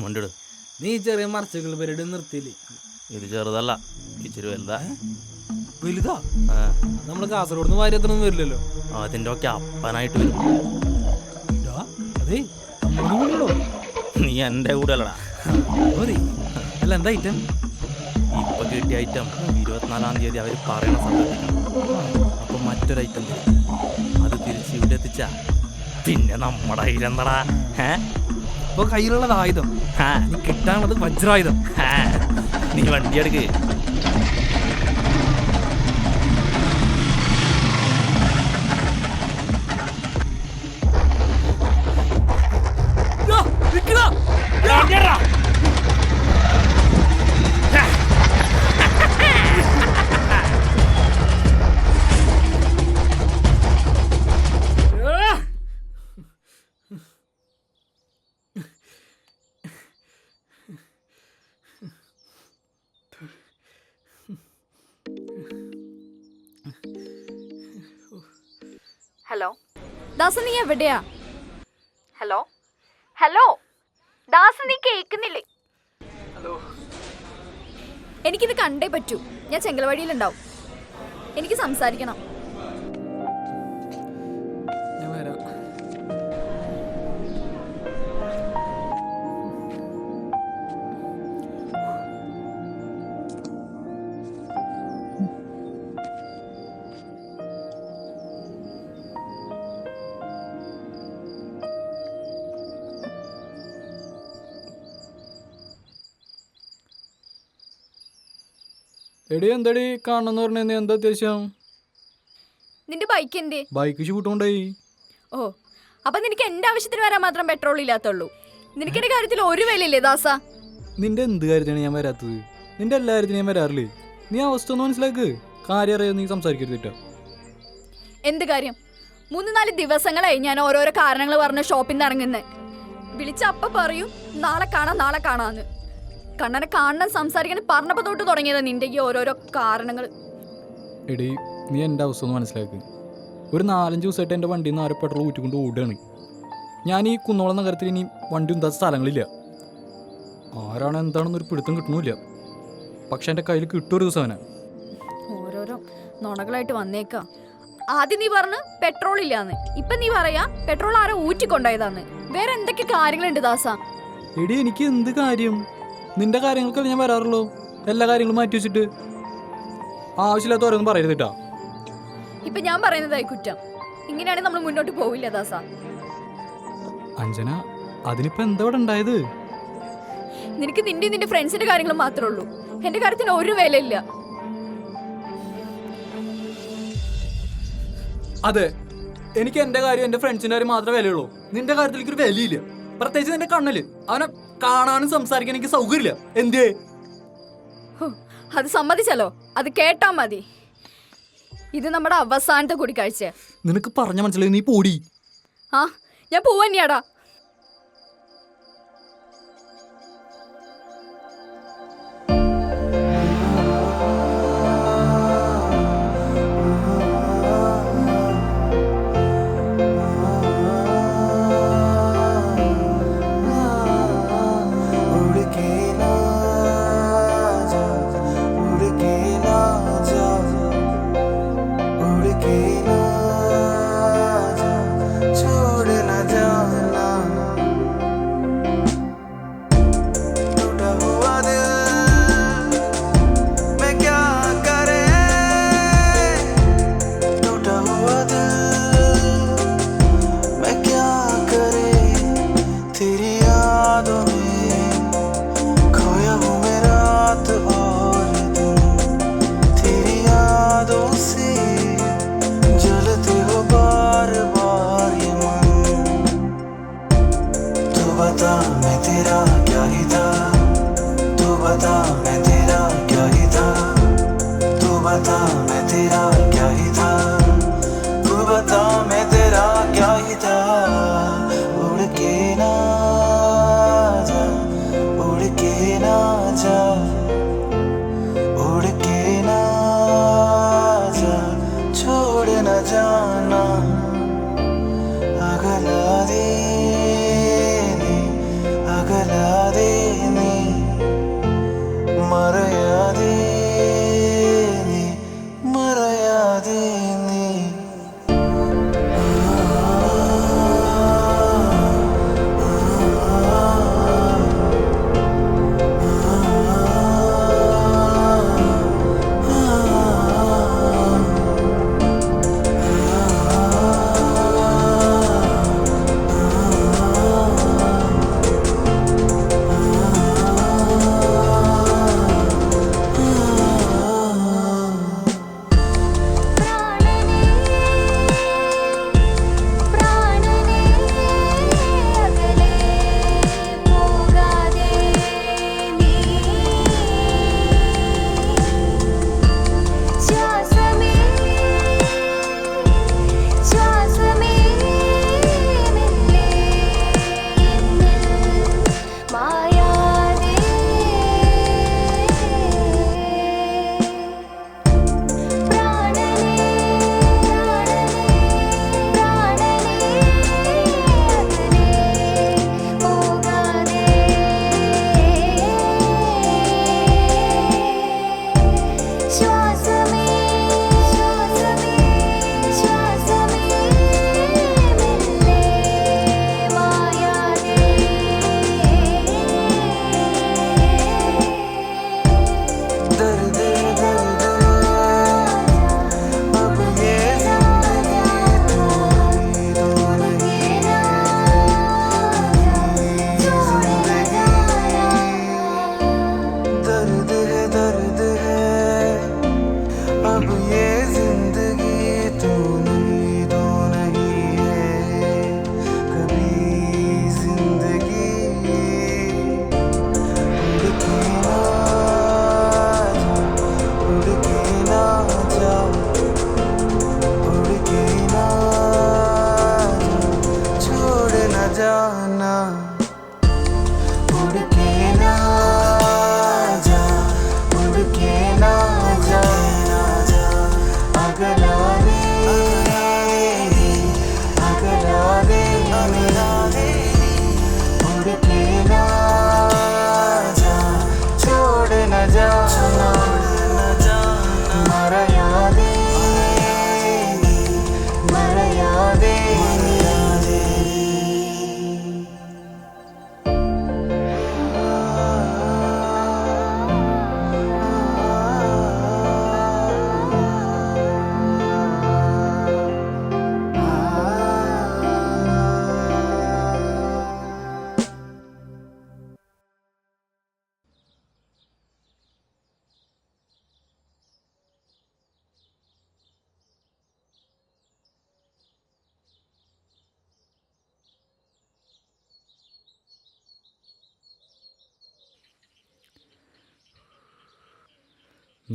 വണ്ടിട്. നീ ചെറിയ മറച്ചുകൾ പരിപാടി നിർത്തിയില്ലേ? ഇത് ചെറുതല്ല, ഇച്ചിരി വലുതാ. വലുതാ? നമ്മള് കാസർഗോഡ് നിന്ന് വാര്യത്തൊന്നും വരില്ലല്ലോ. അതിൻ്റെ ഒക്കെ അപ്പനായിട്ട് വരും. അതെ, നമ്മളോ? നീ എൻ്റെ കൂടെ അല്ലടാ. അല്ല, എന്താ ഐറ്റം? ഇപ്പൊ കിട്ടിയ ഐറ്റം 24-ാം തീയതി അവർ പറയണ സമയത്ത്. അപ്പൊ മറ്റൊരു ഐറ്റം തരും. അത് തിരിച്ച് ഇവിടെ എത്തിച്ചാ പിന്നെ നമ്മുടെ കയ്യിലെന്തടാ? ഇപ്പൊ കയ്യിലുള്ളത് ആയുധം, നീ കിട്ടാനുള്ളത് വജ്രായുധം. നീ വണ്ടി എടുക്ക്. ഹലോ ദാസ, നീ എവിടെയാ? ഹലോ ഹലോ ദാസ, നീ കേൾക്കുന്നില്ലേ? ഹലോ, എനിക്കിത് കണ്ടേ പറ്റൂ. ഞാൻ ചെങ്കൽവഴിയിലുണ്ടാവും. എനിക്ക് സംസാരിക്കണം. ഞാൻ വരാം. എടി, എന്തടി കാണണമെന്ന് പറഞ്ഞ എന്താ അത്യാവശ്യം? നിന്റെ ബൈക്ക് എന്തേ? ബൈക്ക് ഷൂട്ടുകൊണ്ടായി. ഓ, അപ്പൊ നിനക്ക് എന്റെ ആവശ്യത്തിന് വരാൻ മാത്രം പെട്രോൾ ഇല്ലാത്തുള്ളൂ. നിനക്ക് എന്റെ കാര്യത്തിൽ ഒരു വിലയില്ലേ ദാസ? നിന്റെ എന്ത് കാര്യത്തിനാണ് ഞാൻ വരാത്തത്? നിന്റെ എല്ലാ കാര്യത്തിനും ഞാൻ വരാറില്ലേ? നീ അവസ്ഥ ഒന്ന് മനസ്സിലാക്ക്. കാര്യം അറിയാൻ നീ സംസാരിക്കരുതിട്ടോ. എന്ത് കാര്യം? 3-4 ദിവസങ്ങളായി ഞാൻ ഓരോരോ കാരണങ്ങൾ പറഞ്ഞ് ഷോപ്പിൽ നിന്ന് ഇറങ്ങുന്നേ. വിളിച്ച അപ്പ പറയും നാളെ കാണാന്ന്. കണ്ണനെ കാണണം സംസാരിക്കാൻ പറഞ്ഞപ്പോ തൊട്ട് തുടങ്ങിയതാ നിന്റെ ഈ ഓരോരോ കാരണങ്ങൾ. എടി, നീ എൻ്റെ അവസ്ഥ ഒന്ന് മനസ്സിലാക്ക്. ഒരു 4-5 ദിവസമായിട്ട് എൻ്റെ വണ്ടിയിൽ നിന്ന് ആരെ പെട്രോൾ ഊറ്റിക്കൊണ്ട് ഓടുകയാണ്. ഞാൻ ഈ കുന്നോളം നഗരത്തിൽ ഇനി വണ്ടി ഉണ്ടാത്ത സ്ഥലങ്ങളില്ല. ആരാണ് എന്താണെന്നൊരു പിടുത്തം കിട്ടണമില്ല. പക്ഷെ എൻ്റെ കയ്യിൽ കിട്ടുമൊരു ദിവസം അവനെ. ഓരോരോ നുണകളായിട്ട് വന്നേക്കാം. ആദ്യം നീ പറഞ്ഞു പെട്രോൾ ഇല്ലാന്ന്, ഇപ്പൊ നീ പറയാ പെട്രോൾ ആരോ ഊറ്റിക്കൊണ്ടായതാന്ന്. വേറെ എന്തൊക്കെ കാര്യങ്ങളുണ്ട് ദാസ? എടി, എനിക്ക് എന്ത് കാര്യം? നിന്റെ കാര്യങ്ങൾക്കല്ല ഞാൻ വരാറുള്ളൂ. എല്ലാ കാര്യങ്ങളും മാറ്റി വെച്ചിട്ട് ആവശ്യമില്ലാത്ത ഓരോന്നും പറയരുതിട്ടാ. ഇപ്പൊ ഞാൻ പറയുന്നതായി കുറ്റം. ഇങ്ങനെയാണെങ്കിൽ നമ്മൾ മുന്നോട്ട് പോവില്ല ദാസ. അഞ്ജന, അതിനിപ്പോ എന്താ ഇവിടെ ഉണ്ടായത്? നിനക്ക് നിന്റെ ഫ്രണ്ട്സിന്റെ കാര്യങ്ങൾ മാത്രമേ ഉള്ളൂ. എന്റെ കാര്യത്തിന് ഒരു വിലയില്ല. അതെ, എനിക്ക് എന്റെ കാര്യം എന്റെ ഫ്രണ്ട്സിന്റെ കാര്യം മാത്രമേ വിലയുള്ളൂ. നിന്റെ കാര്യത്തിൽ എനിക്കൊരു വിലയില്ല. പ്രത്യേകിച്ച് നിന്റെ കണ്ണില് അവനെ കാണാനും സംസാരിക്കാൻ എനിക്ക് സൗകര്യമില്ല. എന്തേ? അത് സമ്മതിച്ചല്ലോ, അത് കേട്ടാ മതി. ഇത് നമ്മുടെ അവസാനത്തെ കൂടിക്കാഴ്ച. നിനക്ക് പറഞ്ഞ മനസ്സിലായി, നീ പോടി. ആ, ഞാൻ പോവന്നെയാടാ. छोड़ ना जाना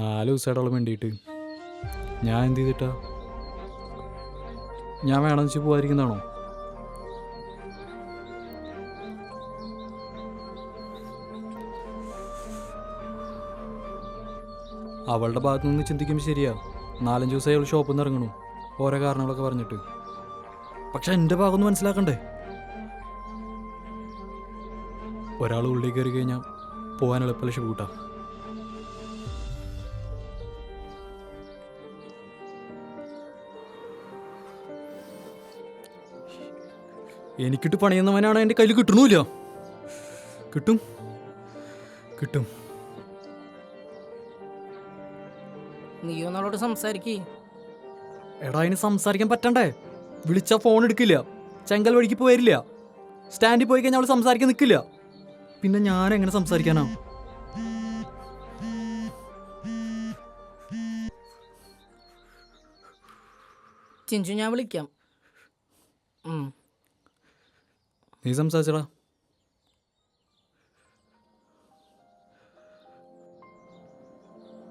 4 ദിവസമായിട്ടുള്ള വേണ്ടിയിട്ട് ഞാൻ എന്ത് ചെയ്തിട്ടാ? ഞാൻ വേണമെന്ന് വെച്ച് പോകാതിരിക്കുന്നതാണോ? അവളുടെ ഭാഗത്തു നിന്ന് ചിന്തിക്കുമ്പോൾ ശരിയാ, 4-5 ദിവസമായി അവൾ ഷോപ്പിൽ നിന്ന് ഇറങ്ങണു ഓരോ കാരണങ്ങളൊക്കെ പറഞ്ഞിട്ട്. പക്ഷെ എൻ്റെ ഭാഗം ഒന്ന് മനസ്സിലാക്കണ്ടേ? ഒരാൾ ഉള്ളിൽ കയറി കഴിഞ്ഞാൽ പോകാൻ എളുപ്പമല്ല ഷിബൂട്ടാ. എനിക്കിട്ട് പണിയുന്നവനാണ് എൻ്റെ കയ്യിൽ കിട്ടണമില്ല. കിട്ടും കിട്ടും. നീ ഒന്നാളോട് സംസാരിക്കേ. എടാ അതിന് സംസാരിക്കാൻ പറ്റണ്ടേ? വിളിച്ചാൽ ഫോൺ എടുക്കില്ല, ചെങ്കൽ വഴിക്ക് പോയിരില്ല, സ്റ്റാൻഡിൽ പോയി കഴിഞ്ഞാൽ അവൾ സംസാരിക്കാൻ നിൽക്കില്ല. പിന്നെ ഞാൻ എങ്ങനെ സംസാരിക്കാനാ? ചിഞ്ചു ഞാൻ വിളിക്കാം. നീ സംസാരിച്ചടാ.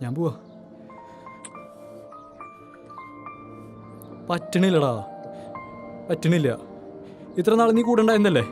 ഞാൻ പോവാ. പറ്റണില്ലടാ, പറ്റണില്ല. ഇത്ര നാൾ നീ കൂടെ ഉണ്ടായിരുന്നല്ലേ?